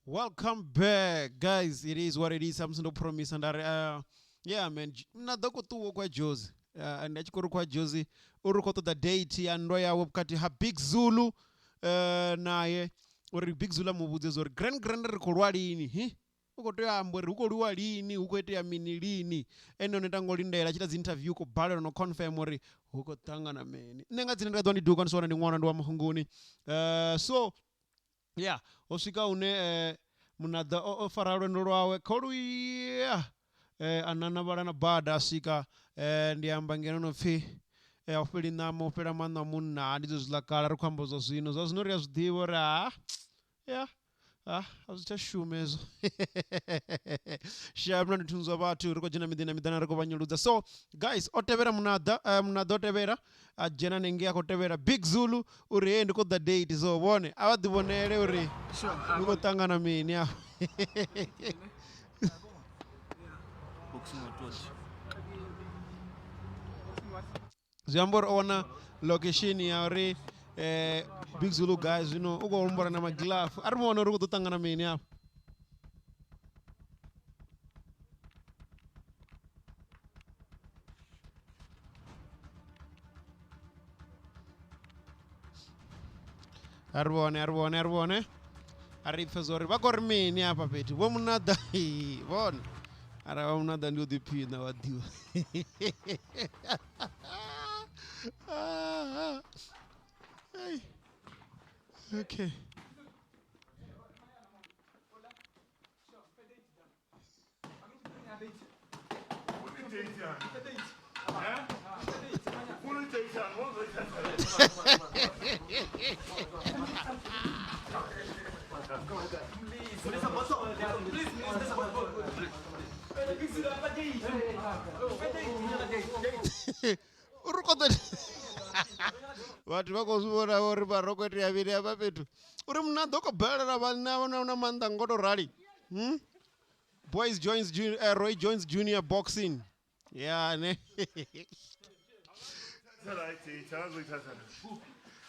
Welcome back, guys. It is what it is. Something to promise, and yeah, man. Mnadoko tu kwa Jozi. And achikuru kwa Jozi. Urukoto the date ya ndoya wapkati ha Big Zulu. Naye uri Big Zulu mubuze zori grand rikolwa lini. Uko to ambwe rikolwa lini, uko ete ya mini lini. Eno netango lindela chita interview ko balo no confirm ori uko tanga na meni. Nenga zinenda doni duka nsona ni mwana ndo wa mahunguni. So yeah, osika une munada ofaralo nolwawe koluya anana barana bada sika ndiamba ngeno no fi ofeli namo ofela manna munna ndizo zilakala kwambo zo zino zo zinori azidibora yeah azitashumeza shabna nitunzo batu riko jina midina riko banyuluza. So guys, otevera munada otevera jena nengia kotevera Big Zulu uri end ko the date so bone abadibonere uri uko tangana mini ya Zambor ona location ya uri Big Zulu guys, you know, ugo umbora na maglaf. Armo ono rugo tangana mini ya. Arbone. Arifazori. Bakor mini hapa peti. Womunada hii. Bon. Ara womunada ndio dipi na wadiwa. Okay. Watu vakozivona uri parokoti yaviri apa petu uri munadoko bhara una manda ngoto rally. Roy joins junior boxing. Yeah, ne.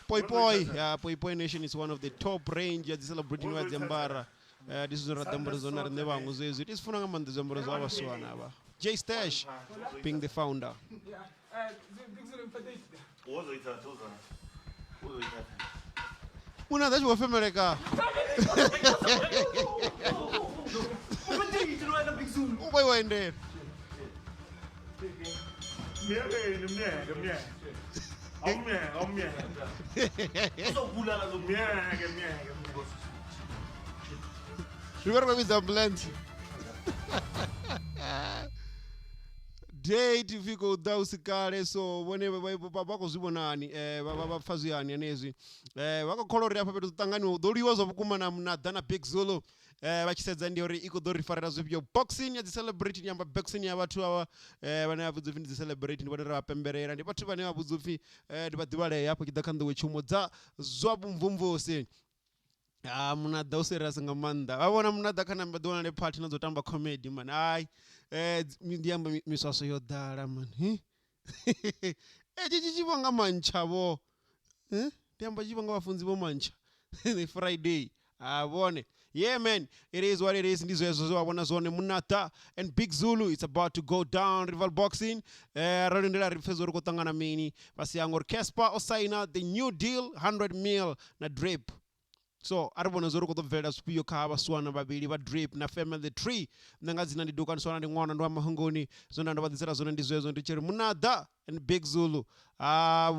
Poi. Yeah, Poi Nation is one of the top range at celebrating with Zambara. This is a number zone and never was it. It's Funagaman the Zambara Swanaba. J Stash being the founder. Una that's what America. Why were in there? Remember with the blend. Date if you go down sikale so whenever babako zibonani bafazi yani anezi wako color hapa petu tangani doliwa zo kumana mnadana Big Zulu bachisedza ndi ori iko do referera zvibyo boxing ya celebrity nyamba boxing ya watu awa bana abudzufi ndi celebrity ndi badara apemberera ndi batu bane abudzufi ndi badibale yapo kidakando wechumodza zwabumvumvose munada usera singa manda wabona munada kana mbadona ne party nazotamba comedy man ai ndiyamba miswaso yodala man chichivanga manchavo ndiyamba chivanga vafunzi vo mancha Friday abone. Yeah, man, it is what it is. Ndizo yezo wabona zone munata and Big Zulu. It's about to go down rival boxing. Rolindela rifezo ruko tangana mini. Basi angor Kespa osaina the new deal 100 mil na drip. So arabona zoro ko to veda spiyo kaba swana babili ba drip na family tree nanga zina ndi dukan swana ndi ngwana ndo mahungoni zona ndo badisera zona ndi zwezo ndi cheri munada and Big Zulu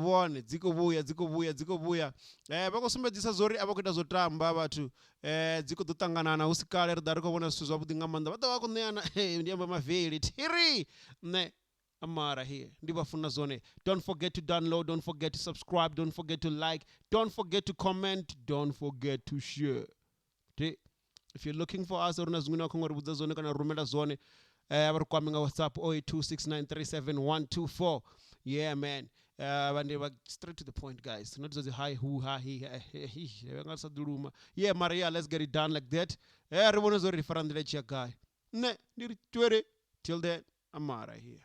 wone dzikobuya bakosumbedzisa zori abakuita zotamba bathu dziko dotanganana usikale ridariko bona sizwa kuti ngamanda bata wako neana ndiyamba maveli tiri ne Amara here. Zone. Don't forget to download, don't forget to subscribe, don't forget to like, don't forget to comment, don't forget to share. If you're looking for us, zone kana rumela zone. Coming WhatsApp 0826937124. Yeah, man. Straight to the point, guys. Not just hi who ha he. Yeah, Maria, let's get it done like that. Everyone is already for guy. Ne, till then, Amara here.